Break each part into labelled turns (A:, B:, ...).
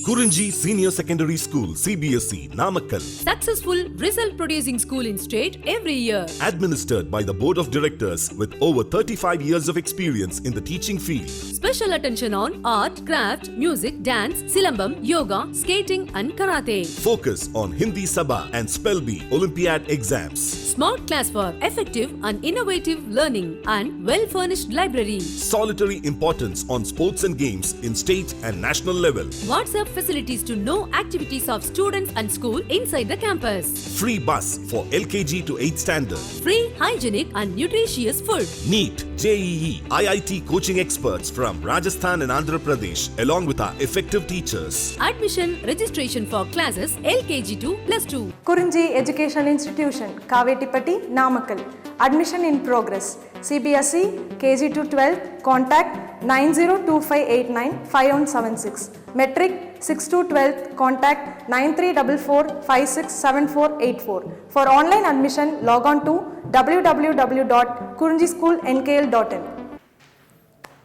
A: Kurunji Senior Secondary School, CBSE, Namakkal.
B: Successful result producing school in state every year.
A: Administered by the Board of Directors with over 35 years of experience in the teaching field.
B: Special attention on art, craft, music, dance, silambam, yoga, skating and karate.
A: Focus on Hindi Sabha and Spell Bee Olympiad exams.
B: Smart class for effective and innovative learning and well-furnished library.
A: Solitary importance on sports and games in state and national level.
B: WhatsApp facilities to know activities of students and school inside the campus.
A: Free bus for LKG to 8th standard.
B: Free, hygienic and nutritious food.
A: NEET, JEE, IIT coaching experts from Rajasthan and Andhra Pradesh along with our effective teachers.
B: Admission registration for classes LKG to +2.
C: Kurunji Educational Institution, Kavetipatti, Namakkal. Admission in progress. CBSE, KG to 12, contact 9025895176. Metric 6 to 12, contact 9344567484. For online admission, log on to www.kurunjischoolnkl.in.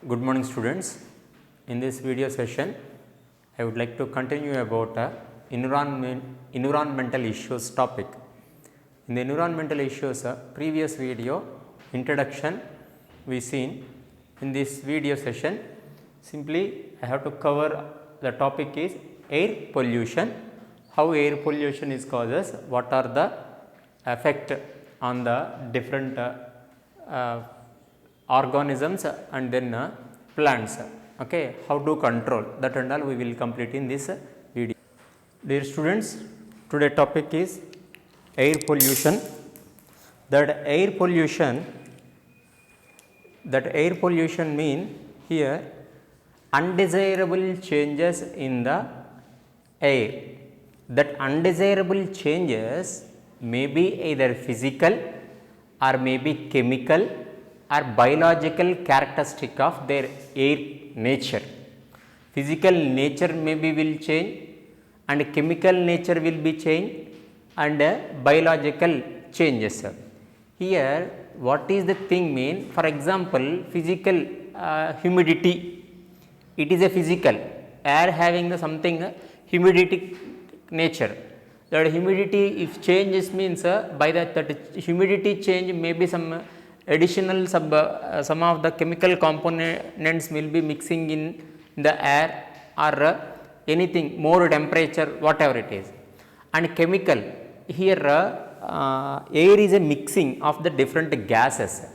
D: Good morning students. In this video session, I would like to continue about environmental issues topic. In the environmental issues, previous video introduction we seen. In this video session, simply I have to cover the topic is air pollution, how air pollution is causes, what are the effect on the different organisms and then plants, okay, how to control that and all we will complete in this video. Dear students, today topic is air pollution. That air pollution mean here undesirable changes in the air. That undesirable changes may be either physical or may be chemical or biological characteristic of their air nature. Physical nature maybe will change and chemical nature will be changed and biological changes. Here what is the thing mean? For example, physical humidity, it is a physical air having the something humidity nature. That humidity if changes means by that humidity change maybe some additional some of the chemical components will be mixing in the air or anything more temperature whatever it is. And chemical here air is a mixing of the different gases,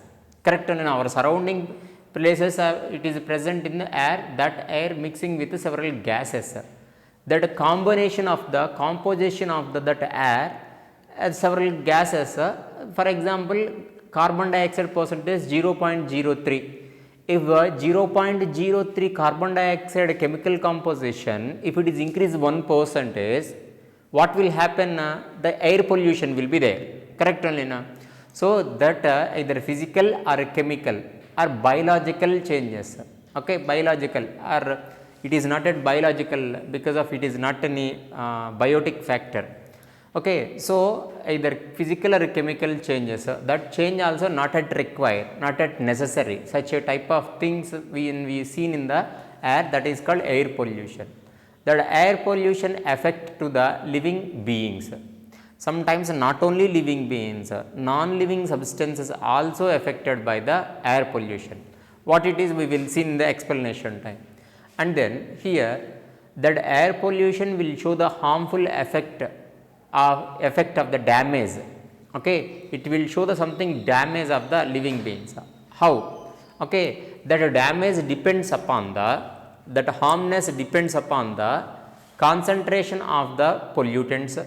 D: correct? In our surrounding places it is present in the air, that air mixing with several gases. That combination of the composition of that air several gases, for example carbon dioxide percentage 0.03. If 0.03 carbon dioxide chemical composition, if it is increased 1%, what will happen? The air pollution will be there, correct only na? So that either physical or chemical or biological changes, okay, biological or it is not at biological because of it is not any biotic factor, okay. So either physical or chemical changes, that change also not at required, not at necessary, such a type of things we seen in the air, that is called air pollution. That air pollution affect to the living beings. Sometimes not only living beings, non-living substances also affected by the air pollution. What it is we will see in the explanation time. And then here that air pollution will show the harmful effect of the damage, okay. It will show the something damage of the living beings. How? Okay, that damage depends upon that harmness depends upon the concentration of the pollutants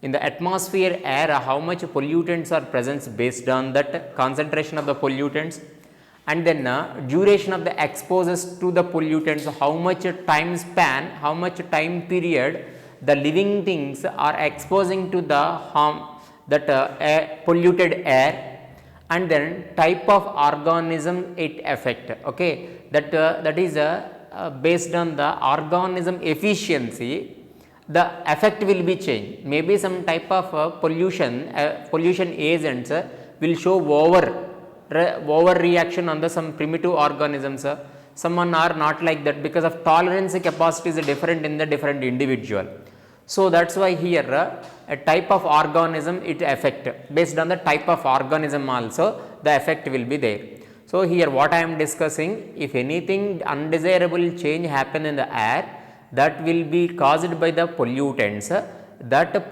D: in the atmosphere air, how much pollutants are present based on that concentration of the pollutants, and then duration of the exposures to the pollutants, how much time span, how much time period the living things are exposing to the harm that polluted air, and then type of organism it affect, okay. That is based on the organism efficiency, the effect will be changed. Maybe some type of pollution agents will show over reaction on the some primitive organisms. someone are not like that, because of tolerance capacity is different in the different individual. So that's why here a type of organism it affect, based on the type of organism also the effect will be there. So here what I am discussing, if anything undesirable change happen in the air, that will be caused by the pollutants, that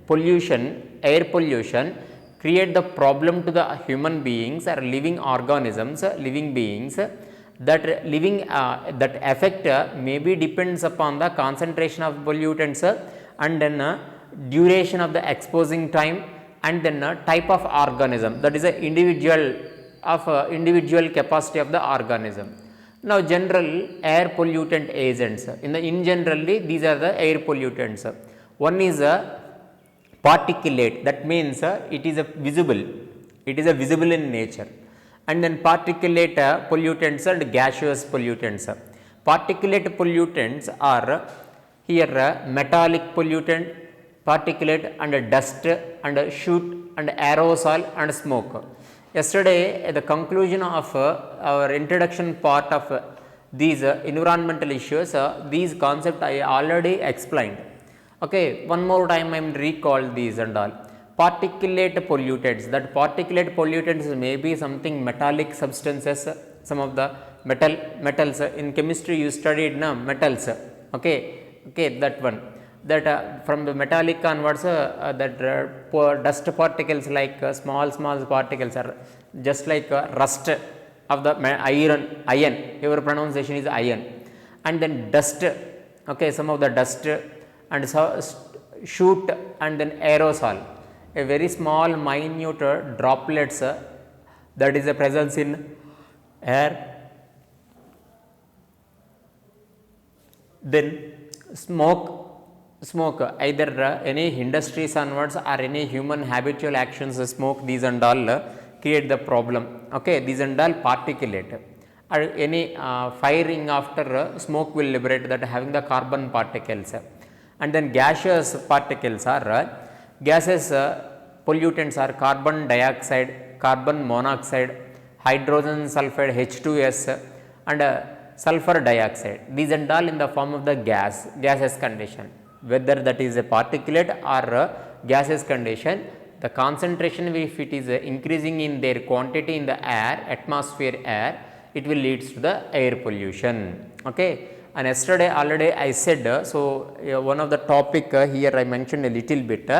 D: pollution, air pollution create the problem to the human beings or living organisms, living beings. That living that effect maybe depends upon the concentration of pollutants and then duration of the exposing time, and then type of organism, that is a individual capacity of the organism. Now general air pollutant agents, in generally these are the air pollutants. One is a particulate, that means it is a visible in nature, and then particulate pollutants and gaseous pollutants. Particulate pollutants are here metallic pollutant, particulate and dust and soot and aerosol and smoke. Yesterday at the conclusion of our introduction part of these environmental issues, these concepts I already explained. Okay, one more time I am recall these and all. Particulate pollutants, that particulate pollutants may be something metallic substances, some of the metals. In chemistry you studied metals. Okay, that one, that from the metallic onwards that dust particles like small particles are just like rust of the iron, your pronunciation is iron, and then dust. Okay, some of the dust and soot and then aerosol, a very small minute droplets that is a presence in air. Then smoke, either any industries onwards or any human habitual actions, smoke, these and all create the problem. Okay, these and all particulate, or any firing after smoke will liberate, that having the carbon particles. And then gaseous particles are gases pollutants are carbon dioxide, carbon monoxide, hydrogen sulfide H2S and sulfur dioxide. These and all in the form of the gaseous condition, whether that is a particulate or a gaseous condition. The concentration, if it is increasing in their quantity in the air, atmosphere air, it will leads to the air pollution. Okay. And yesterday already I said, so one of the topic here I mentioned a little bit.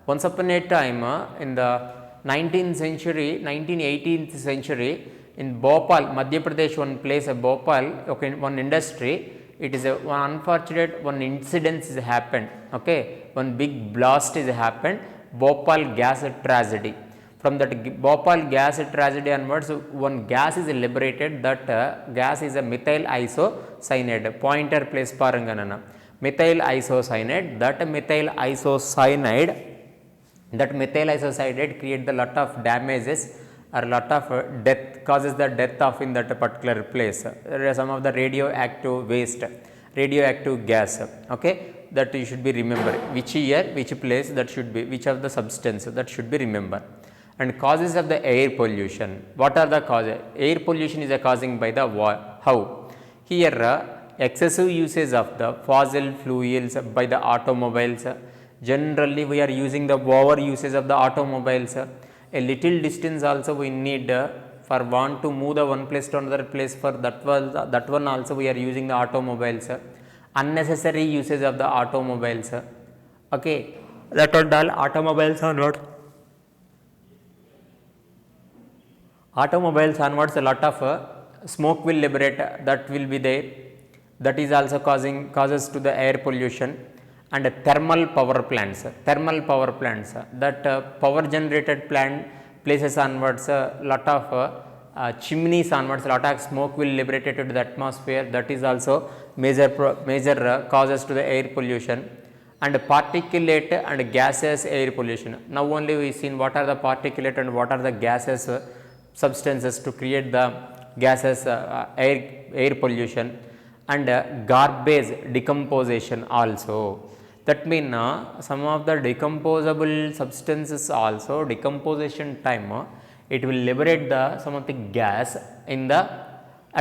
D: Once upon a time in the 18th century in Bhopal, Madhya Pradesh, one place, Bhopal, okay, one industry, it is one unfortunate one incident has happened. Okay, one big blast has happened, Bhopal gas tragedy. From that Bhopal gas tragedy onwards, one gas is liberated, that gas is a methyl isocyanide, pointer place paranganana, methyl isocyanide. That methyl isocyanide create the lot of damages or lot of death, causes the death of in that particular place. There are some of the radioactive waste, radioactive gas. Okay, that you should be remember which year, which place, that should be which of the substance, that should be remember. And causes of the air pollution, what are the causes? Air pollution is causing by the how? Here excessive usage of the fossil fuels by the automobiles. Generally we are using the over usage of the automobiles. A little distance also we need for want to move the one place to another place, for that one also we are using the automobiles. Unnecessary usage of the automobiles. Okay, that all automobiles are not. Automobiles onwards, a lot of smoke will liberate, that will be there, that is also causes to the air pollution. And thermal power plants, that power generated plant places onwards, lot of chimneys onwards, lot of smoke will liberate to the atmosphere, that is also major causes to the air pollution. And particulate and gaseous air pollution. Now only we seen what are the particulate and what are the gaseous substances to create the gases air pollution. And garbage decomposition also, that mean some of the decomposable substances also decomposition time it will liberate the some of the gas in the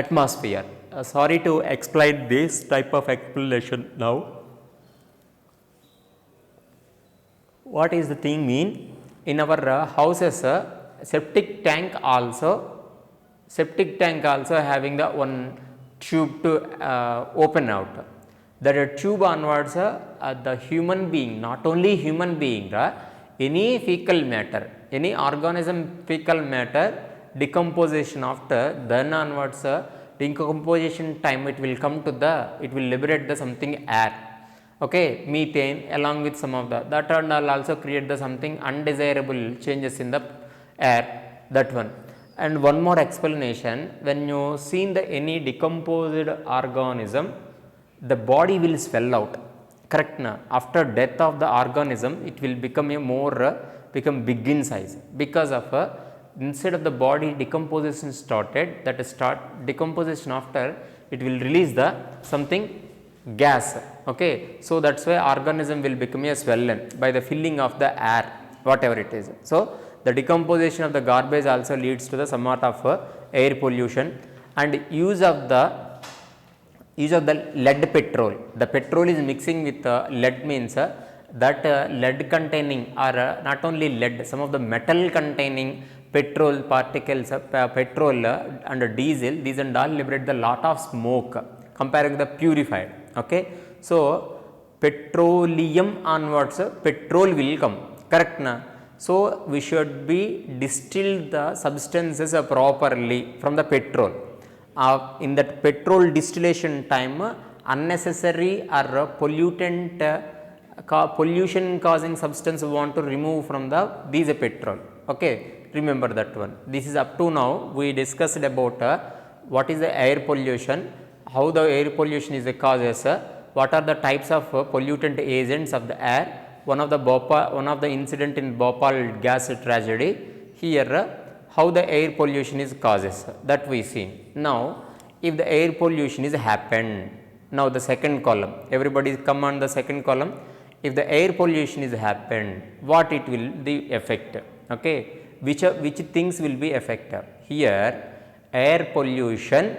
D: atmosphere. Sorry to explain this type of explanation now. What is the thing mean? In our houses, septic tank also having the one tube to open out. That tube onwards, the human being, not only human being, any fecal matter, any organism fecal matter decomposition after, then onwards decomposition time it will come to it will liberate the something air, okay, methane along with some of that and will also create the something undesirable changes in the air, that one. And one more explanation, when you see any decomposed organism, the body will swell out, correct na? After death of the organism, it will become become big in size, because of instead of the body decomposition started, decomposition after, it will release the something gas, okay. So that's why organism will become a swollen by the filling of the air, whatever it is. So the decomposition of the garbage also leads to the somewhat of air pollution. And use of the lead petrol. The petrol is mixing with lead, means that lead containing, or not only lead, some of the metal containing petrol particles, petrol and diesel, these and all liberate the lot of smoke comparing to the purified, okay. So petroleum onwards, petrol will come, correct na? So we should be distill the substances properly from the petrol. In that petrol distillation time, unnecessary or pollutant pollution causing substance we want to remove from these petrol, okay. Remember that one. This is up to now we discussed about what is the air pollution, how the air pollution is the causes, what are the types of pollutant agents of the air. One of the incident in Bhopal gas tragedy, here how the air pollution is causes, that we see. Now if the air pollution is happened, now the second column, everybody come on the second column. If the air pollution is happened, what it will the effect, okay, which things will be affected. Here air pollution,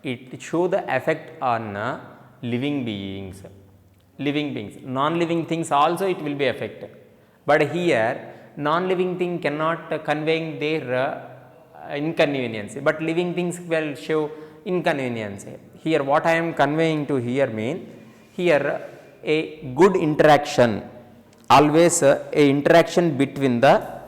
D: it show the effect on living beings, non-living things also it will be affected, but here non-living thing cannot conveying their inconvenience, but living things will show inconvenience. Here what I am conveying to here mean, here a good interaction, always a interaction between the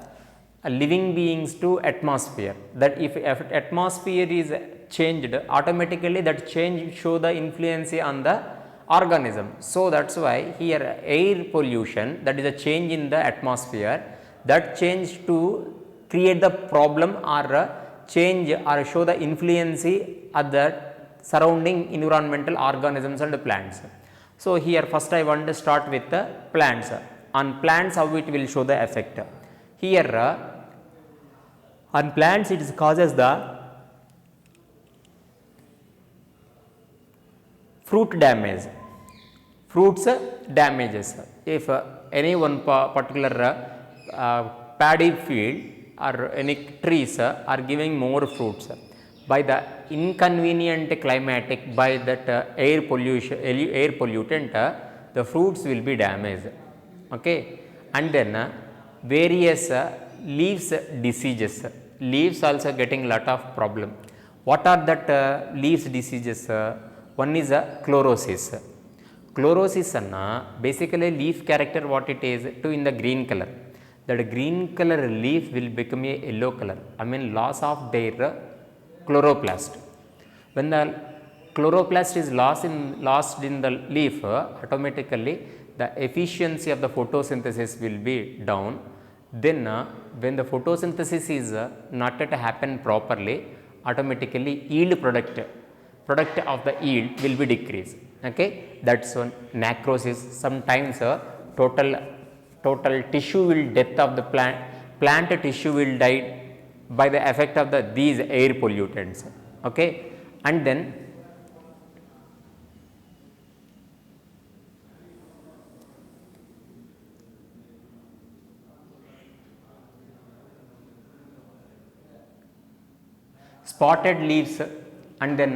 D: living beings to atmosphere, that if atmosphere is changed, automatically that change show the influence on the organism. So that's why here air pollution, that is a change in the atmosphere, that change to create the problem or change or show the influence of the surrounding environmental organisms and plants. So here first I want to start with the plants. On plants, how it will show the effect. Here on plants it causes the fruit damage, fruits damages. If any one particular paddy field or any trees are giving more fruits, by the inconvenient climatic, by that air pollutant, the fruits will be damaged, okay. And then various leaves diseases, leaves also getting lot of problem. What are that leaves diseases? One is chlorosis. Chlorosis basically leaf character what it is to in the green color. That green color leaf will become a yellow color, I mean loss of their chloroplast. When the chloroplast is lost in the leaf, automatically the efficiency of the photosynthesis will be down. Then when the photosynthesis is not yet happen properly, automatically yield product of the yield will be decreased, okay. That's one. Necrosis, sometimes total tissue will death of the plant tissue will die by the effect of these air pollutants, okay. And then spotted leaves and then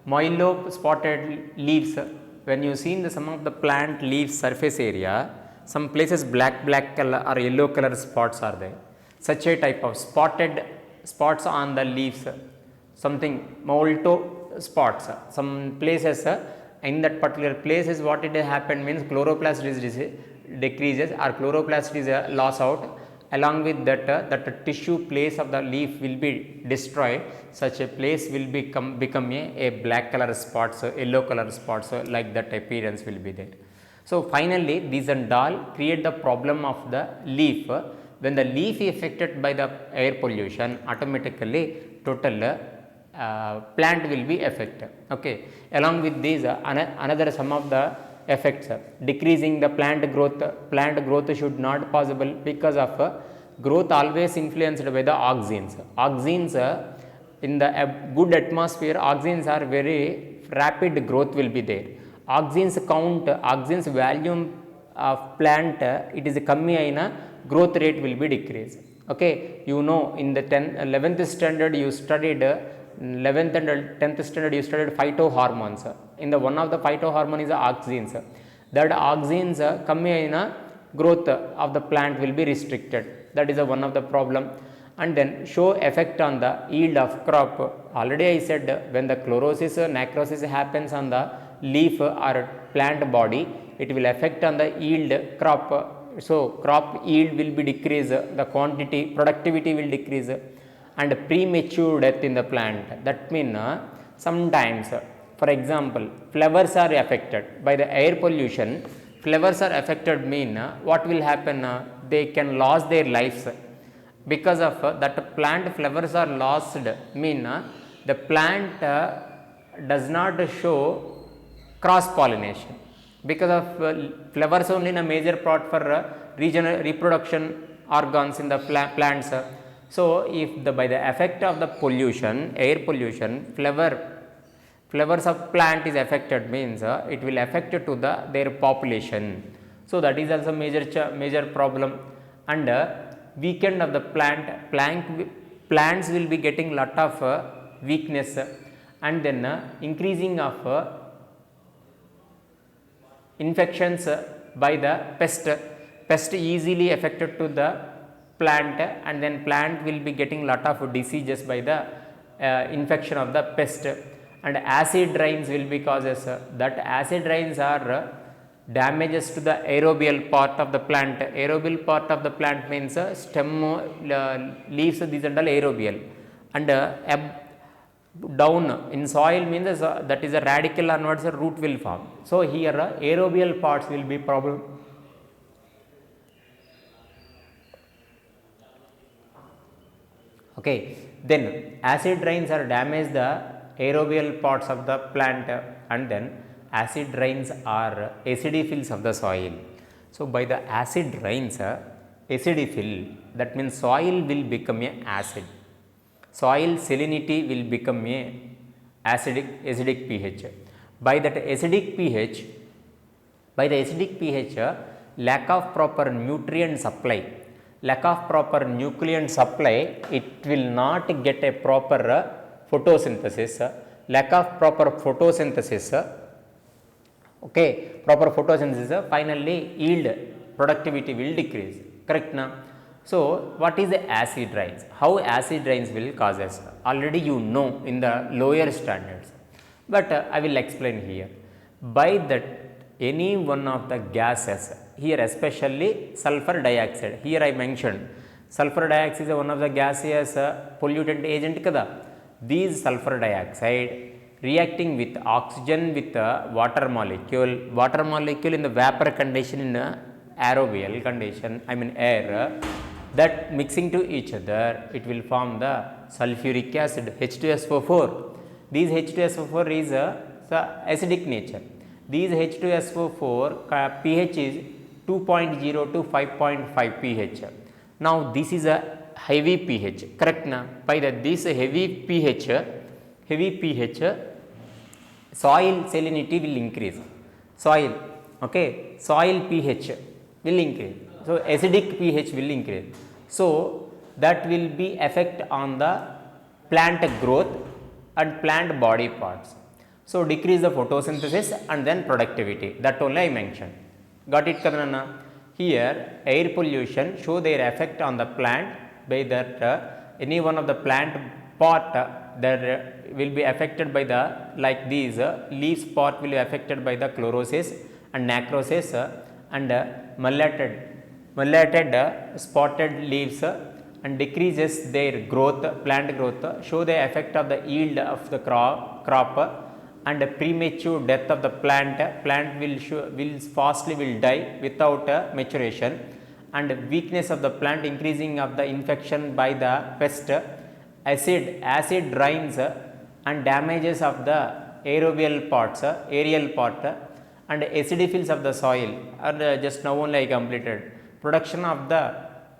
D: myelope spotted leaves. When you see in some of the plant leaves surface area, some places black color or yellow color spots are there. Such a type of spotted spots on the leaves, something molto spots. Some places in that particular places what it happened means chloroplast is decreases or chloroplast is lost out. Along with that, that tissue place of the leaf will be destroyed. Such a place will become a black color spots, yellow color spots, like that appearance will be there. So finally, these and all create the problem of the leaf. When the leaf is affected by the air pollution, automatically total plant will be affected. Okay. Along with these, another some of the effects, decreasing the plant growth should not possible because of growth always influenced by the oxygens. In the good atmosphere, oxygens are very rapid growth will be there. Oxygens volume of plant it is kammi aina growth rate will be decreased. Okay, you know in the 11th standard you studied 11th and 10th standard you studied phytohormones. In the one of the phytohormone is the auxins. That auxins kammi aina growth of the plant will be restricted. That is one of the problem. And then show effect on the yield of crop. Already I said when the chlorosis necrosis happens on the leaf or plant body, it will affect on the yield crop. So crop yield will be decrease, the quantity productivity will decrease, and premature death in the plant. That means sometimes, for example, flowers are affected by the air pollution. Flowers are affected mean what will happen? They can lose their lives because of that plant. Flowers are lost mean the plant does not show cross pollination because of flowers only in a major part for regional reproduction organs in the plants. So if by the effect of the pollution, air pollution, flowers of plant is affected means it will affect to their population. So that is also major problem. And weakened of the plants will be getting lot of weakness, and then increasing of infections by the pest easily affected to the plant, and then plant will be getting lot of diseases by the infection of the pest. And acid rains will be causes. That acid rains are damages to the aerobial part of the plant. Aerobial part of the plant means stem, leaves, these and all aerobial. And down in soil means that is a radical onwards a root will form. So here aerobial parts will be problem. Okay, then acid rains are damage the aerobial parts of the plant, and then acid rains are acidophils of the soil. So by the acid rains, acidophil, that means soil will become a acid. Soil salinity will become a acidic pH. By that acidic pH, lack of proper nutrient supply, it will not get a proper photosynthesis. Lack of proper photosynthesis, okay, finally yield productivity will decrease. Correct now? So what is the acid rains? How acid rains will cause us? Already you know in the lower standards, but I will explain here. By that any one of the gases, here especially sulfur dioxide, here I mentioned sulfur dioxide is one of the gaseous pollutant agent kada. These sulfur dioxide reacting with oxygen with water molecule in the vapor condition, in aerobial condition, I mean air, that mixing to each other, it will form the sulfuric acid, H2SO4. These H2SO4 is the acidic nature. These H2SO4 pH is 2.0 to 5.5 pH. Now this is a heavy pH, correct na? By this heavy pH, soil salinity will increase. Soil pH will increase. So acidic pH will increase. So that will be effect on the plant growth, and plant body parts. So decrease the photosynthesis and then productivity. That only I mentioned. Got it, Kadanana? Here air pollution show their effect on the plant by that any one of the plant part that will be affected by the like these leaves part will be affected by the chlorosis and necrosis and mullated spotted leaves and decreases their growth, plant growth, show the effect of the yield of the crop and premature death of the plant will fastly will die without maturation, and weakness of the plant, increasing of the infection by the pest, acid rains and damages of the aerial part and acidophils of the soil, and just now only I completed production of the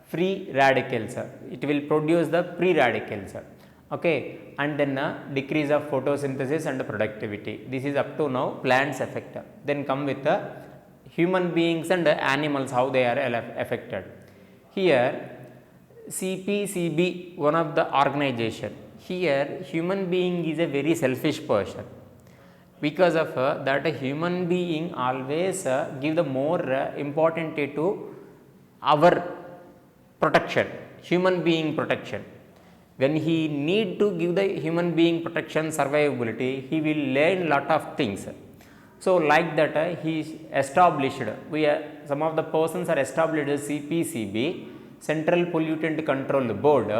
D: free radicals, it will produce the free radicals, okay, and then decrease of photosynthesis and productivity. This is up to now plants effect. Then come with the human beings and animals, how they are affected. Here CPCB, one of the organization, here human being is a very selfish person. Because of that, a human being always give the more important to our protection, human being protection. When he need to give the human being protection, survivability, he will learn lot of things. So like that he established, some of the persons are established CPCB, Central Pollutant Control Board.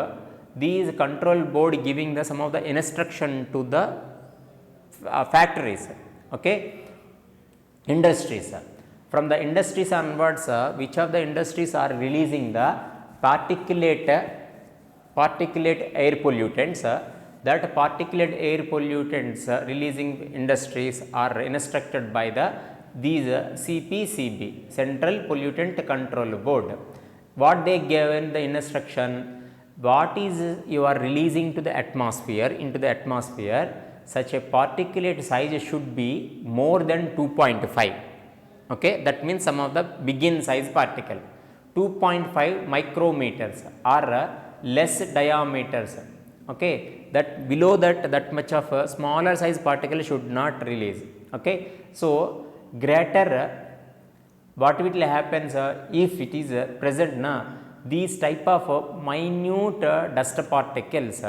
D: These control board giving the some of the instruction to the factories, okay, industries. From the industries onwards, which of the industries are releasing the particulate air pollutants, that particulate air pollutants releasing industries are instructed by these CPCB, Central Pollutant Control Board. What they given the instruction, what is you are releasing to the atmosphere, into the atmosphere, such a particulate size should be more than 2.5, okay, that means some of the begin size particle, 2.5 micrometers or less diameters, okay, that below that much of a smaller size particle should not release, okay. So greater, what will happen if it is present na, these type of minute dust particles,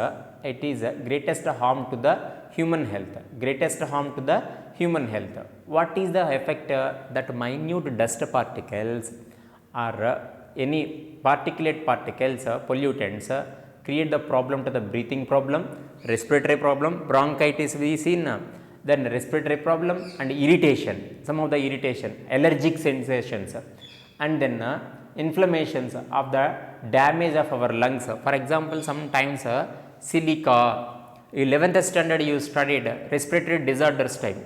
D: it is greatest harm to the human health, greatest harm to the human health. What is the effect that minute dust particles or any particulate particles, pollutants create the problem to the breathing problem, respiratory problem, bronchitis we seen, then respiratory problem and irritation, some of the irritation, allergic sensations, and then inflammations of the damage of our lungs. For example, sometimes silica, 11th standard you studied respiratory disorders time,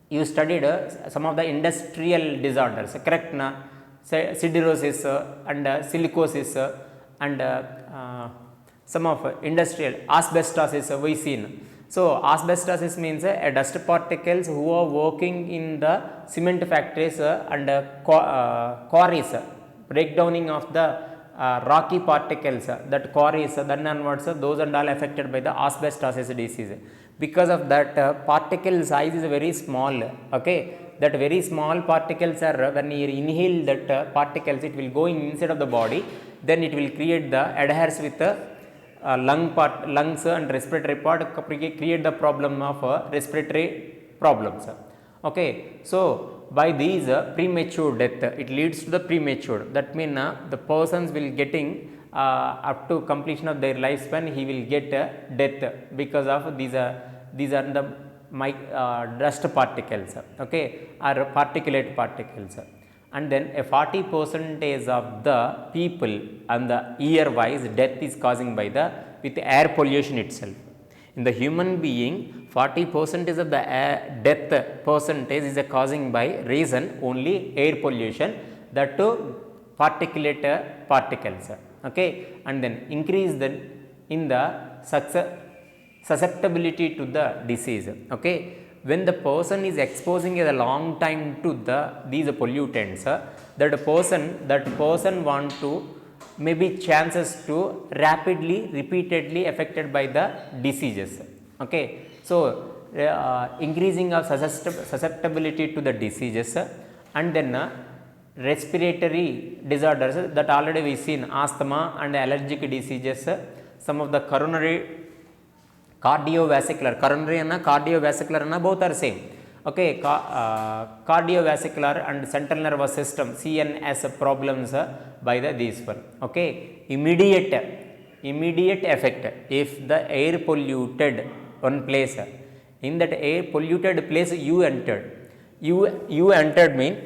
D: you studied some of the industrial disorders, correct na? Siderosis and silicosis and some of industrial asbestosis we seen. So asbestosis means a dust particles who are working in the cement factories and quarries, breakdowning of the rocky particles, that quarries, then onwards those and all affected by the asbestosis disease. Because of that particle size is very small, okay, that very small particles are, when you inhale that particles, it will go inside of the body, then it will create the adheres with the lungs and respiratory part, create the problem of respiratory problems, okay. So by these premature death, it leads to the premature, that means the persons will getting up to completion of their lifespan, he will get death because of these are the dust particles, okay, or particulate particles. And then a 40% of the people and the year wise death is causing by with air pollution itself. In the human being, 40% of the death percentage is causing by reason only air pollution, that to particulate particles, okay, and then increase in the susceptibility to the disease, okay. When the person is exposing a long time to these pollutants, that person want to maybe chances to rapidly repeatedly affected by the diseases. Okay, so increasing of susceptibility to the diseases, and then respiratory disorders that already we seen, asthma and allergic diseases, some of the coronary cardiovascular, coronary and cardiovascular and both are same. Okay, cardiovascular and central nervous system CNS problems by these one. Okay, immediate effect if the air polluted one place, in that air polluted place you entered mean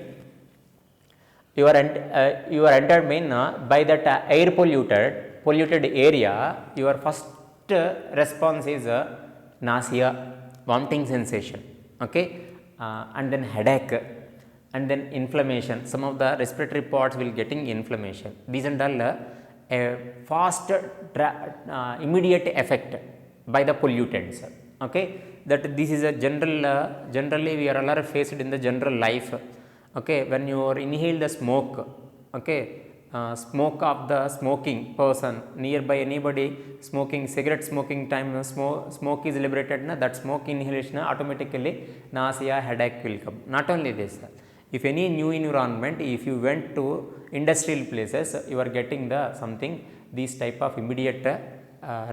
D: you are entered mean by that air polluted area, your first response is nausea, vomiting sensation. Okay, and then headache, and then inflammation. Some of the respiratory parts will getting inflammation. These and all a fast immediate effect by the pollutants. Okay, that this is a generally we are all faced in the general life. Okay, when you inhale the smoke, okay, smoke of the smoking person nearby, anybody smoking cigarette smoking time, smoke is liberated, that smoke inhalation automatically nausea, headache will come. Not only this, if any new environment, if you went to industrial places, you are getting the something, these type of immediate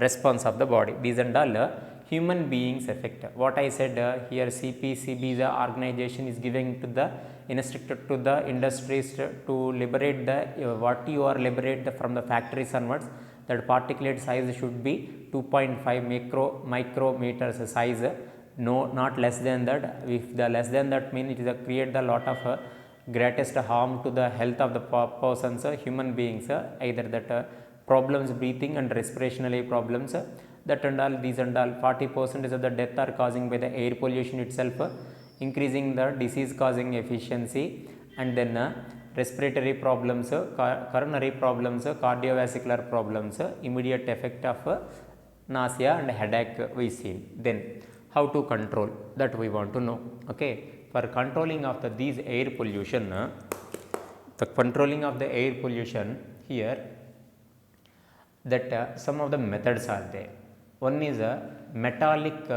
D: response of the body. These and all human beings effect. What I said here, CPCB the organization is giving to the instructed to the industries to liberate the what you are liberate from the factories onwards, that particulate size should be 2.5 micrometers size, no, not less than that. If the less than that mean it is a create the lot of greatest harm to the health of the persons, human beings, either that problems breathing and respirationally problems, that and all, these and all. 40% of the death are causing by the air pollution itself, increasing the disease causing efficiency, and then respiratory problems, coronary problems, cardiovascular problems, immediate effect of nausea and headache we see. Then how to control, that we want to know. Okay, for controlling of these air pollution, the controlling of the air pollution here, that some of the methods are there. One is metallic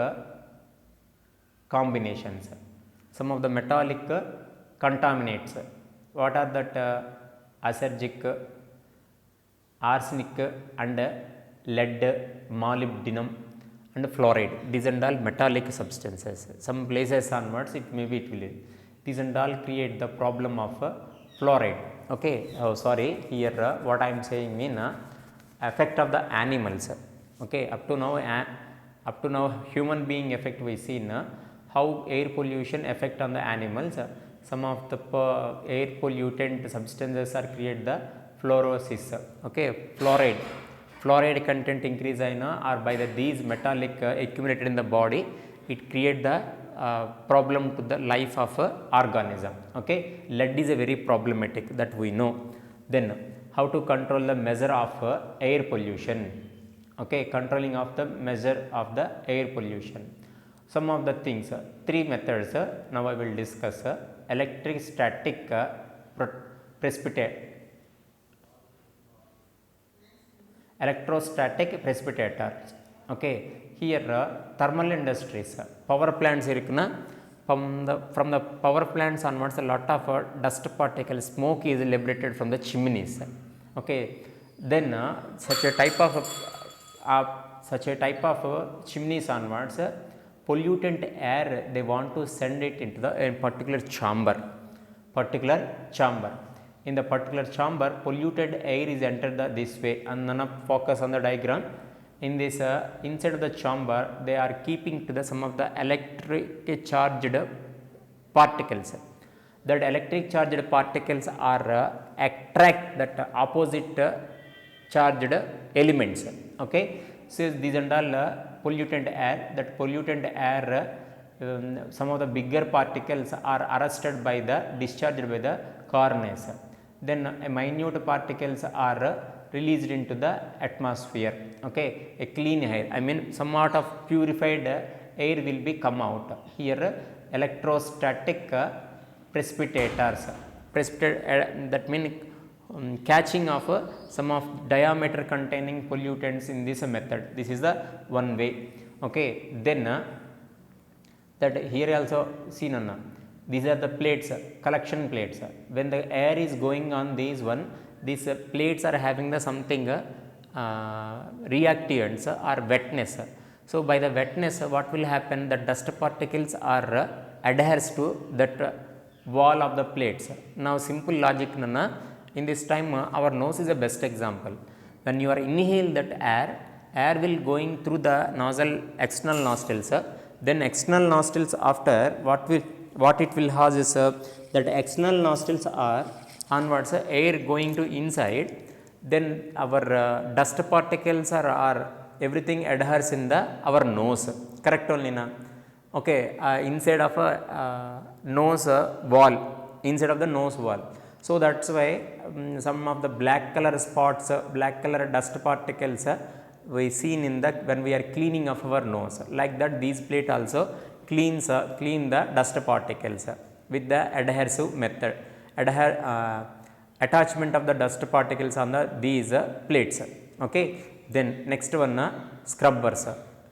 D: combinations, some of the metallic contaminants. What are that? Acergic, arsenic and lead, molybdenum and fluoride. These and all metallic substances. Some places onwards it may be it will. These and all create the problem of fluoride. Okay, oh sorry, here what I am saying mean effect of the animals. Okay, up to now human being effect we seen how air pollution affect on the animals. Some of the air pollutant substances are create the fluorosis. Okay, fluoride content increase or by these metallic accumulated in the body, it create the problem to the life of organism. Okay, lead is a very problematic, that we know. Then how to control the measure of air pollution. Okay, controlling of the measure of the air pollution. Some of the things, three methods now I will discuss. Electrostatic precipitators. Okay, here thermal industries, power plants irukna, from the power plants onwards a lot of dust particles, smoke is liberated from the chimneys. Okay, then such a type of chimneys onwards, pollutant air they want to send it into the particular chamber. In the particular chamber, polluted air is entered this way, and then focus on the diagram. In this inside of the chamber, they are keeping to the some of the electric charged particles. That electric charged particles are attract that opposite charged elements. Okay, so these and all pollutant air. That pollutant air, some of the bigger particles are arrested by the discharged by the corners. Then minute particles are released into the atmosphere. Okay, a clean air, I mean somewhat of purified air will be come out. Here electrostatic precipitators, that means catching of some of diameter containing pollutants in this method. This is the one way. Okay, then that here also seen on these are the plates, collection plates. When the air is going on these plates are having the something reactants or wetness. So by the wetness, what will happen? The dust particles are adheres to that wall of the plates. Now simple logic in this time our nose is the best example. When you are inhale that air will going through the nostril, external nostrils. Then external nostrils after what it will cause is that external nostrils are onwards air going to inside. Then our dust particles are everything adheres in our nose. Correct only na? Okay, inside of a nose wall, inside of the nose wall. So that's why some of the black color spots, black color dust particles we seen in when we are cleaning of our nose. Like that, these plate also clean the dust particles with the adhesive method. Attachment of the dust particles on these plates. Okay. Then next one scrubbers.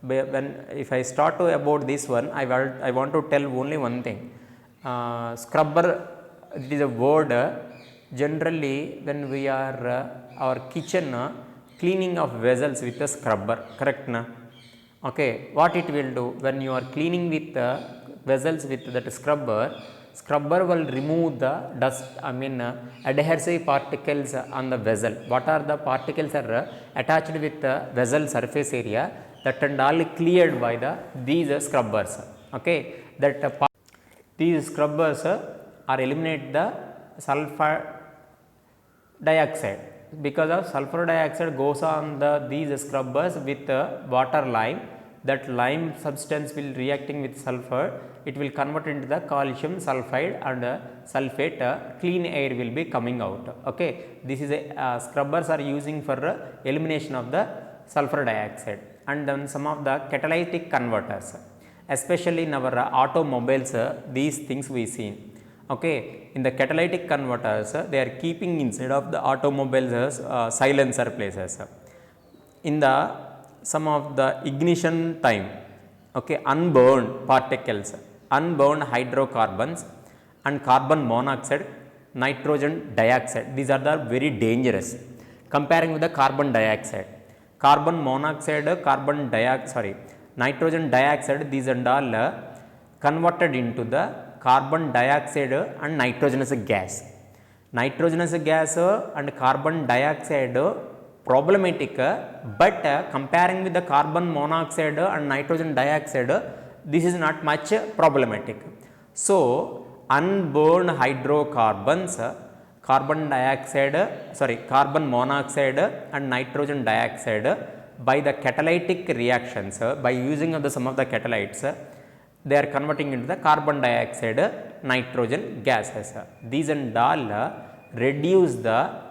D: If I start to about this one, I want to tell only one thing. Scrubber, it is a word generally when we are our kitchen cleaning of vessels with a scrubber. Correct na? Okay. What it will do when you are cleaning with vessels with that scrubber will remove the dust, adhesive particles on the vessel. What are the particles are attached with the vessel surface area, that and all cleared by these scrubbers. Okay, these scrubbers are eliminate the sulfur dioxide. Because of sulfur dioxide goes on these scrubbers with water lime. That lime substance will reacting with sulfur, it will convert into the calcium sulfide and sulfate, clean air will be coming out. Okay, this is a scrubbers are using for elimination of the sulfur dioxide. And then some of the catalytic converters, especially in our automobiles, these things we seen. Okay, in the catalytic converters, they are keeping inside of the automobiles silencer places. In the some of the ignition time, okay, unburned particles, unburned hydrocarbons and carbon monoxide, nitrogen dioxide, these are the very dangerous comparing with the carbon dioxide. Carbon monoxide, nitrogen dioxide, these and all converted into the carbon dioxide and nitrogenous gas. Nitrogenous gas and carbon dioxide problematic, but comparing with the carbon monoxide and nitrogen dioxide, this is not much problematic. So unburned hydrocarbons, carbon monoxide and nitrogen dioxide, by the catalytic reactions, by using of some of the catalytes, they are converting into the carbon dioxide, nitrogen gases. These and all reduce the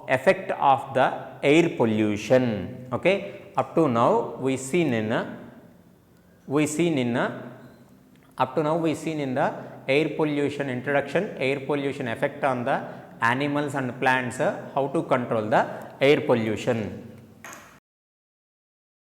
D: effect of the air pollution. Okay, up to now we seen in the air pollution introduction, air pollution effect on the animals and plants, how to control the air pollution.